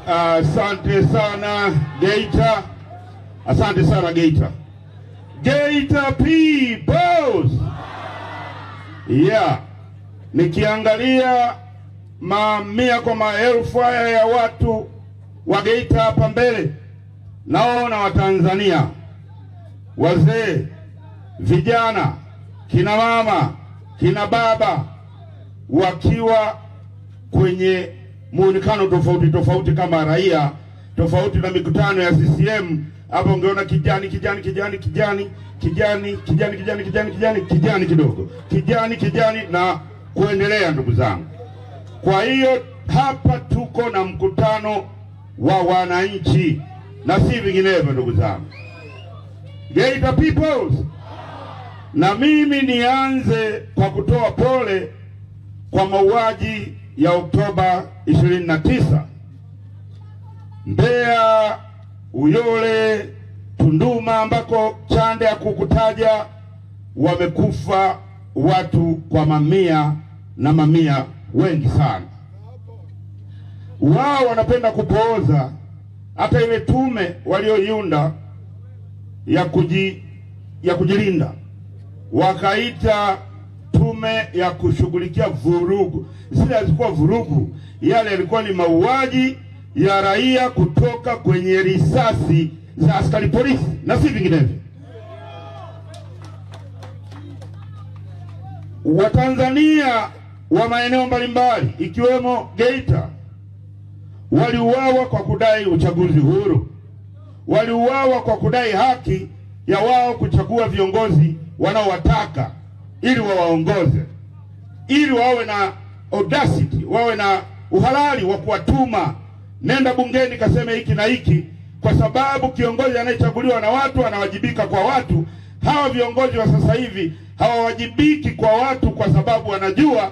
Asante sana Geita, asante sana Geita. Geita peoples. Yeah, nikiangalia mamia kwa maelfu haya ya watu wa Geita hapa mbele, naona Watanzania, wazee, vijana, kina mama, kina baba, wakiwa kwenye muonekano tofauti tofauti kama raia, tofauti na mikutano ya CCM. Hapo ungeona kijani kijani kijani kijani kijani kijani kijani kijani kijani kijani kidogo kijani na kuendelea, ndugu zangu. Kwa hiyo hapa tuko na mkutano wa wananchi na si vinginevyo, ndugu zangu. Geita peoples, na mimi nianze kwa kutoa pole kwa mauaji ya Oktoba 29 Mbeya, Uyole, Tunduma ambako Chande hakukutaja, wamekufa watu kwa mamia na mamia, wengi sana. Wao wanapenda kupooza hata ile tume walioiunda ya kujilinda, wakaita tume ya kushughulikia vurugu. Zile hazikuwa vurugu, yale yalikuwa ni mauaji ya raia kutoka kwenye risasi za askari polisi na si vinginevyo. Watanzania wa maeneo mbalimbali ikiwemo Geita waliuawa kwa kudai uchaguzi huru, waliuawa kwa kudai haki ya wao kuchagua viongozi wanaowataka ili wawaongoze, ili wawe na audacity, wawe na uhalali wa kuwatuma, nenda bungeni kaseme hiki na hiki, kwa sababu kiongozi anayechaguliwa na watu anawajibika kwa watu. Hawa viongozi wa sasa hivi hawawajibiki kwa watu, kwa sababu wanajua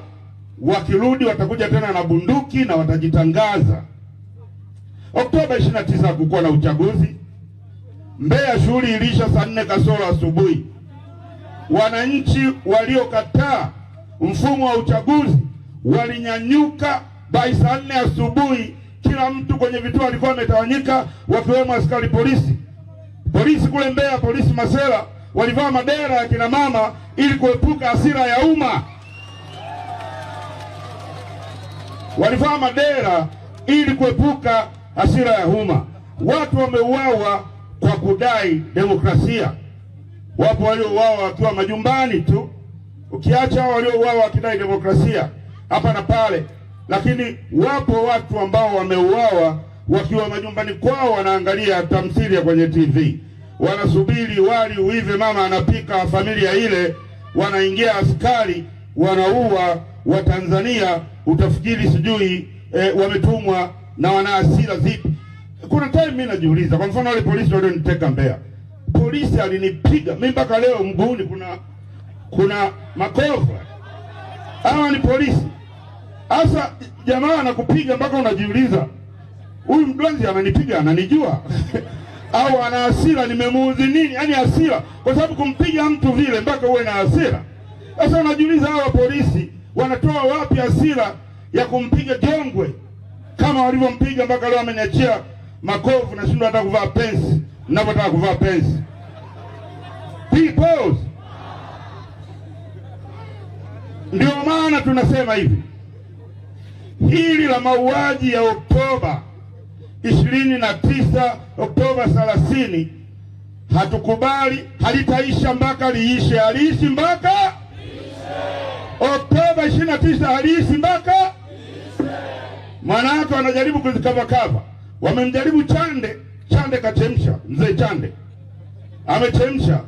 wakirudi watakuja tena na bunduki na watajitangaza. Oktoba 29 hakukuwa na uchaguzi. Mbeya shughuli ilisha saa 4 kasoro asubuhi. Wananchi waliokataa mfumo wa uchaguzi walinyanyuka by saa 4 asubuhi. Kila mtu kwenye vituo alikuwa ametawanyika, wakiwemo askari polisi. Polisi kule Mbeya, polisi Masela, walivaa madera ya kina mama ili kuepuka hasira ya umma. Walivaa madera ili kuepuka hasira ya umma. Watu wameuawa kwa kudai demokrasia. Wapo waliouawa wakiwa majumbani tu, ukiacha waliouawa wakidai demokrasia hapa na pale, lakini wapo watu ambao wameuawa wakiwa majumbani kwao, wanaangalia tamthilia kwenye TV, wanasubiri wali uive, mama anapika, familia ile, wanaingia askari, wanaua Watanzania. Utafikiri sijui wametumwa na wana hasira zipi. Kuna time mimi najiuliza, kwa mfano wale polisi walioniteka Mbeya, polisi alinipiga mimi mpaka leo mguuni kuna makovu. Hawa ni polisi. Asa jamaa anakupiga mpaka unajiuliza, huyu mdwanzi ananipiga ananijua au ana hasira, nimemuudhi nini? Yaani hasira, kwa sababu kumpiga mtu vile mpaka uwe na hasira. Sasa unajiuliza hawa polisi wanatoa wapi hasira ya kumpiga jongwe kama walivyompiga mpaka leo ameniachia makovu na shindwa hata kuvaa pensi ninapotaka kuvaa pensi. Peoples, ndio maana tunasema hivi, hili la mauaji ya Oktoba 29, Oktoba 30, hatukubali, halitaisha mpaka liishe. Haliishi mpaka Oktoba 29, haliishi mpaka mwanawake wanajaribu kuzikavakava. Wamemjaribu Chande kachemsha, mzee Chande amechemsha.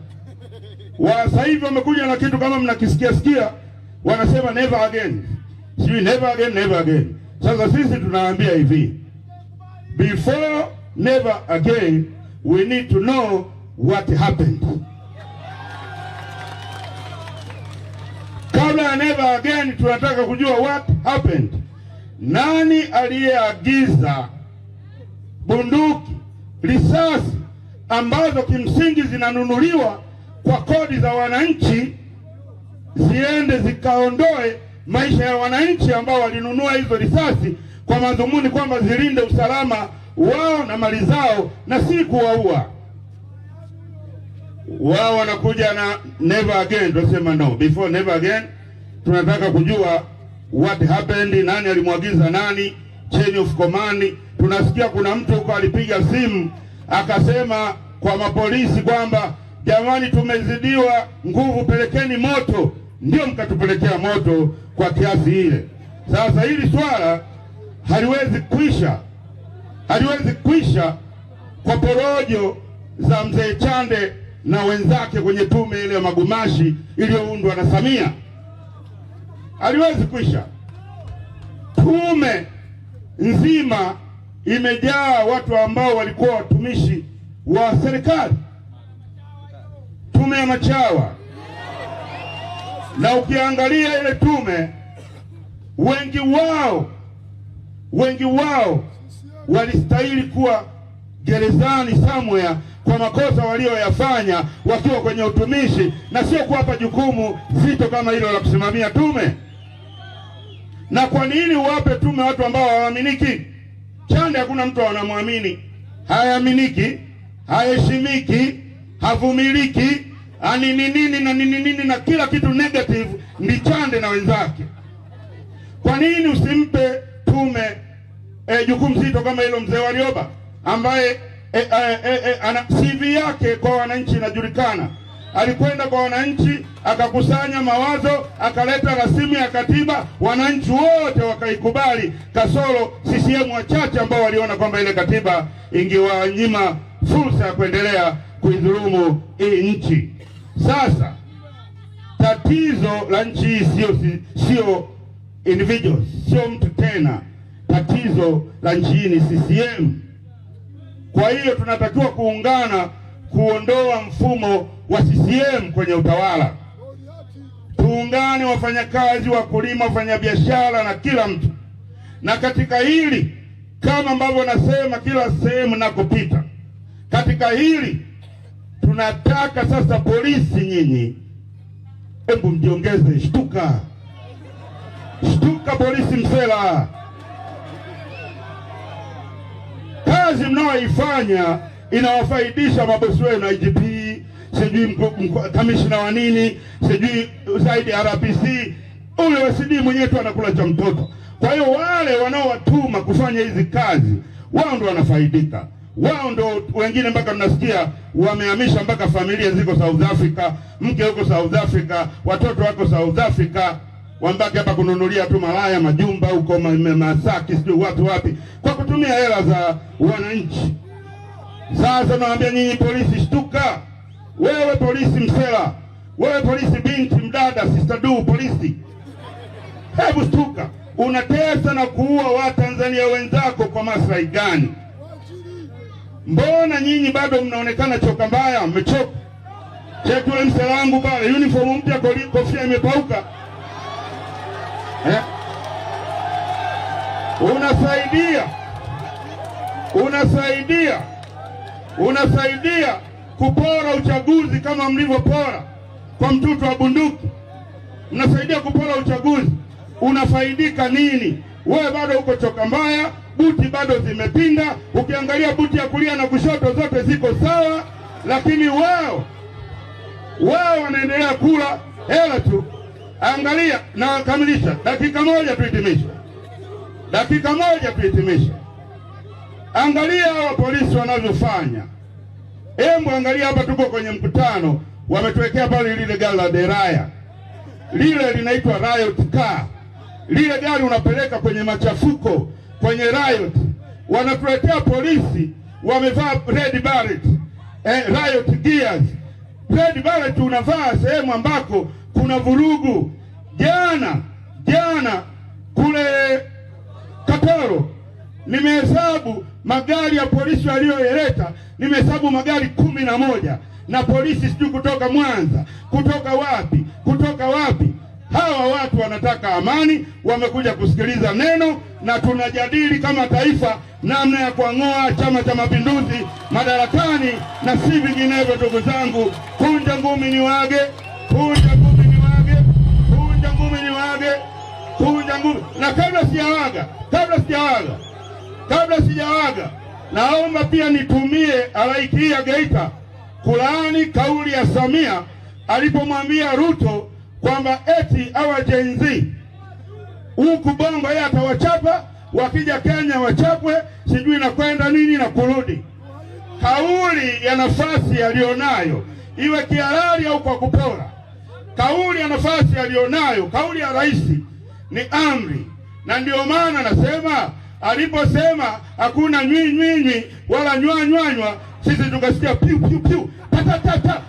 Sasa hivi wamekuja na kitu kama mnakisikia, wanasema never again. Sijui never again, never again. Sasa sisi tunaambia hivi, before never again we need to know what happened. Kabla ya never again tunataka kujua what happened. Nani aliyeagiza bunduki, risasi ambazo kimsingi zinanunuliwa kwa kodi za wananchi, ziende zikaondoe maisha ya wananchi ambao walinunua hizo risasi kwa madhumuni kwamba zilinde usalama wao na mali zao na si kuwaua. Wao wanakuja na never again, tunasema no, before never again. Tunataka kujua what happened, nani alimwagiza nani, chain of command. Tunasikia kuna mtu huko alipiga simu akasema kwa mapolisi kwamba jamani, tumezidiwa nguvu, pelekeni moto. Ndio mkatupelekea moto kwa kiasi ile. Sasa hili swala haliwezi kuisha kwa porojo za mzee Chande na wenzake kwenye tume ile ya magumashi iliyoundwa na Samia. Haliwezi kuisha. Tume nzima imejaa watu ambao walikuwa watumishi wa serikali, tume ya Machawa. Na ukiangalia ile tume, wengi wao walistahili kuwa gerezani somewhere kwa makosa walioyafanya wakiwa kwenye utumishi, na sio kuwapa jukumu zito kama hilo la kusimamia tume. Na kwa nini uwape tume watu ambao hawaaminiki? Chande hakuna mtu anamwamini, hayaaminiki, haheshimiki, havumiliki, nini na kila kitu negative ni Chande na wenzake. Kwa nini usimpe tume jukumu zito kama hilo mzee Warioba ambaye ana CV yake kwa wananchi inajulikana? Alikwenda kwa wananchi akakusanya mawazo, akaleta rasimu ya katiba, wananchi wote wakaikubali, kasoro CCM wachache ambao waliona kwamba ile katiba ingewanyima fursa ya kuendelea kuidhulumu hii nchi. Sasa tatizo la nchi hii sio individuals, sio mtu tena. Tatizo la nchi hii ni CCM. Kwa hiyo tunatakiwa kuungana kuondoa mfumo wa CCM kwenye utawala. Tuungane, wafanyakazi, wakulima, wafanyabiashara na kila mtu. Na katika hili, kama ambavyo nasema kila sehemu nakopita, katika hili tunataka sasa polisi, nyinyi hebu mjiongeze. Shtuka polisi Msela, kazi mnaoifanya inawafaidisha mabosi wenu, IGP, sijui kamishna wa nini, sijui zaidi RPC, ule WCD mwenyewe tu anakula cha mtoto. Kwa hiyo wale wanaowatuma kufanya hizi kazi, wao ndio wanafaidika. Wao ndio wengine mpaka mnasikia wamehamisha mpaka familia ziko South Africa, mke huko South Africa, watoto wako South Africa, wambaki hapa kununulia tu malaya majumba huko Masaki, sijui watu wapi, kwa kutumia hela za wananchi. Sasa nawaambia nyinyi polisi, shtuka. Wewe polisi Msela, wewe polisi binti mdada, sister du polisi, hebu shtuka. Unatesa na kuua Watanzania wenzako kwa maslahi gani? Mbona nyinyi bado mnaonekana choka mbaya? Mmechoka. Cheki ule Msela wangu pale, uniform mpya, kofia imepauka. Unasaidia kupora uchaguzi kama mlivyopora kwa mtutu wa bunduki. Mnasaidia kupora uchaguzi. Unafaidika nini? Wewe bado uko choka mbaya, buti bado zimepinda. Ukiangalia buti ya kulia na kushoto zote ziko sawa, lakini wao wanaendelea kula hela tu. Angalia na kamilisha, dakika moja tuhitimishe. Angalia hawa polisi wanavyofanya. Hebu angalia hapa, tuko kwenye mkutano, wametuwekea pale lile gari la deraya. Lile linaitwa riot car. Lile gari unapeleka kwenye machafuko, kwenye riot. Wanatuletea polisi wamevaa red beret, riot gears. Red beret unavaa sehemu ambako kuna vurugu. Jana kule Katoro nimehesabu magari ya polisi walioyeleta, nimehesabu magari 11 na polisi sijui kutoka Mwanza, kutoka wapi. Hawa watu wanataka amani, wamekuja kusikiliza neno, na tunajadili kama taifa namna ya kuang'oa Chama cha Mapinduzi madarakani na si vinginevyo. Ndugu zangu, kunja ngumi ni wage. kuvunja ngumi. Na kabla sijaaga, naomba pia nitumie halaiki hii ya Geita kulaani kauli ya Samia alipomwambia Ruto kwamba eti awa Gen Z huku Bongo yeye atawachapa, wakija Kenya wachapwe, sijui na kwenda nini na kurudi. Kauli ya nafasi alionayo, iwe kihalali au kwa kupora, kauli ya nafasi alionayo, kauli ya rais ni amri. Na ndio maana nasema aliposema hakuna nywi wala nywa, sisi tukasikia piu piu piu, ta ta ta ta,